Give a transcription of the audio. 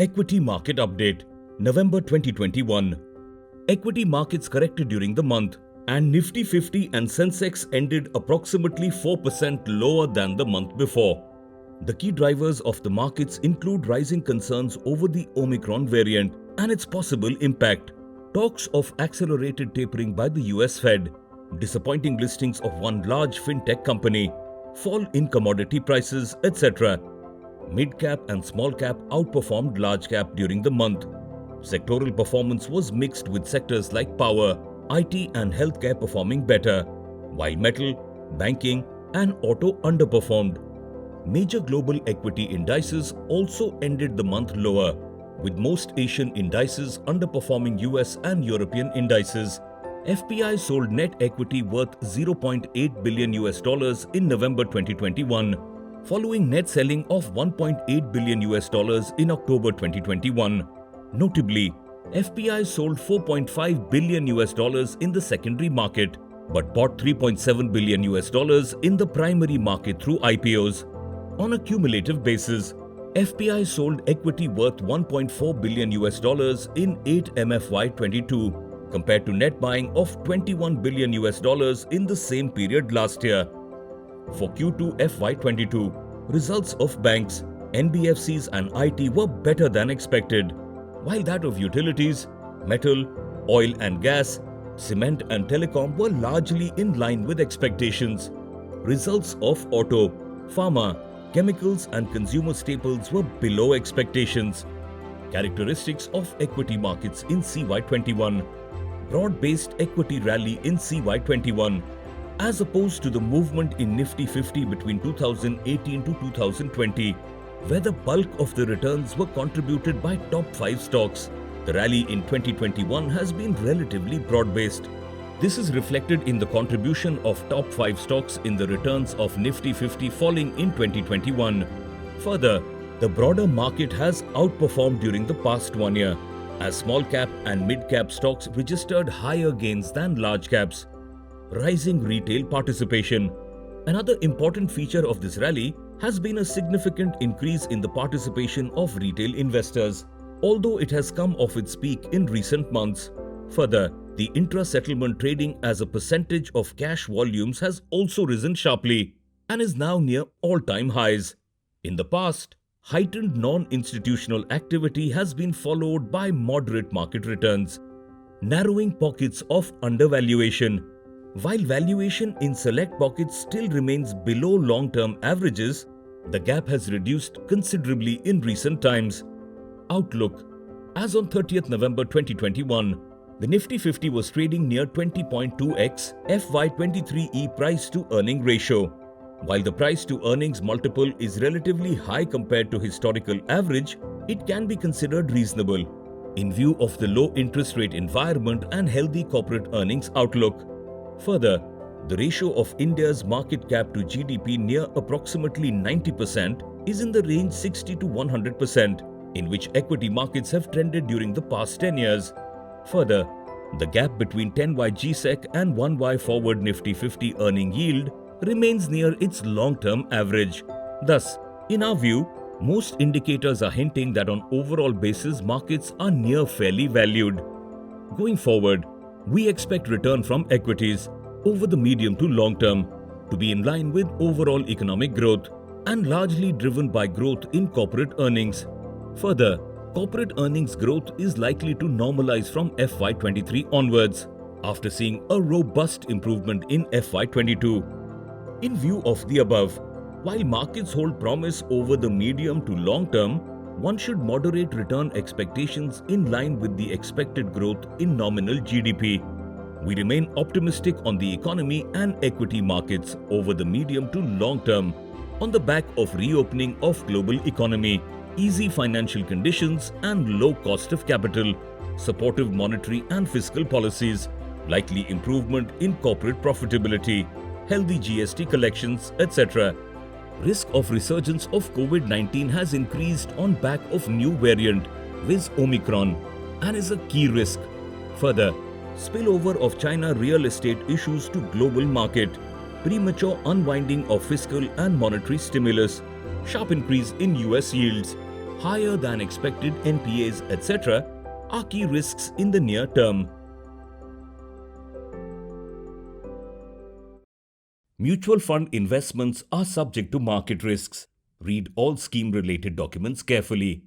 Equity Market Update, November 2021. Equity markets corrected during the month, and Nifty 50 and Sensex ended approximately 4% lower than the month before. The key drivers of the markets include rising concerns over the Omicron variant and its possible impact, talks of accelerated tapering by the US Fed, disappointing listings of one large fintech company, fall in commodity prices, etc. Mid-cap and small-cap outperformed large-cap during the month. Sectoral performance was mixed, with sectors like power, IT and healthcare performing better, while metal, banking and auto underperformed. Major global equity indices also ended the month lower, with most Asian indices underperforming US and European indices. FPI sold net equity worth $0.8 billion in November 2021, following net selling of $1.8 billion in October 2021. Notably, FPI sold $4.5 billion in the secondary market, but bought $3.7 billion in the primary market through IPOs. On a cumulative basis, FPI sold equity worth $1.4 billion in 8 MFY 22, compared to net buying of $21 billion in the same period last year. For Q2 FY22, results of banks, NBFCs and IT were better than expected, while that of utilities, metal, oil and gas, cement and telecom were largely in line with expectations. Results of auto, pharma, chemicals and consumer staples were below expectations. Characteristics of equity markets in CY21. Broad-based equity rally in CY21, as opposed to the movement in Nifty 50 between 2018 to 2020, where the bulk of the returns were contributed by top 5 stocks. The rally in 2021 has been relatively broad-based. This is reflected in the contribution of top 5 stocks in the returns of Nifty 50 falling in 2021. Further, the broader market has outperformed during the past 1 year, as small cap and mid cap stocks registered higher gains than large caps. Rising retail participation. Another important feature of this rally has been a significant increase in the participation of retail investors, although it has come off its peak in recent months. Further, the intra-settlement trading as a percentage of cash volumes has also risen sharply and is now near all-time highs. In the past, heightened non-institutional activity has been followed by moderate market returns, narrowing pockets of undervaluation. While valuation in select pockets still remains below long-term averages, the gap has reduced considerably in recent times. Outlook. As on 30th November 2021, the Nifty 50 was trading near 20.2x FY23E price to earning ratio. While the price to earnings multiple is relatively high compared to historical average, it can be considered reasonable in view of the low interest rate environment and healthy corporate earnings outlook. Further, the ratio of India's market cap to GDP near approximately 90% is in the range 60 to 100%, in which equity markets have trended during the past 10 years. Further, the gap between 10Y GSEC and 1Y forward Nifty 50 earning yield remains near its long-term average. Thus, in our view, most indicators are hinting that on overall basis markets are near fairly valued. Going forward, we expect return from equities over the medium to long term to be in line with overall economic growth and largely driven by growth in corporate earnings. Further, corporate earnings growth is likely to normalize from FY23 onwards, after seeing a robust improvement in FY22. In view of the above, while markets hold promise over the medium to long term, one should moderate return expectations in line with the expected growth in nominal GDP. We remain optimistic on the economy and equity markets over the medium to long term on the back of reopening of global economy, easy financial conditions and low cost of capital, supportive monetary and fiscal policies, likely improvement in corporate profitability, healthy GST collections, etc. Risk of resurgence of COVID-19 has increased on back of new variant, viz. Omicron, and is a key risk. Further, spillover of China real estate issues to global market, premature unwinding of fiscal and monetary stimulus, sharp increase in US yields, higher than expected NPAs, etc., are key risks in the near term. Mutual fund investments are subject to market risks. Read all scheme-related documents carefully.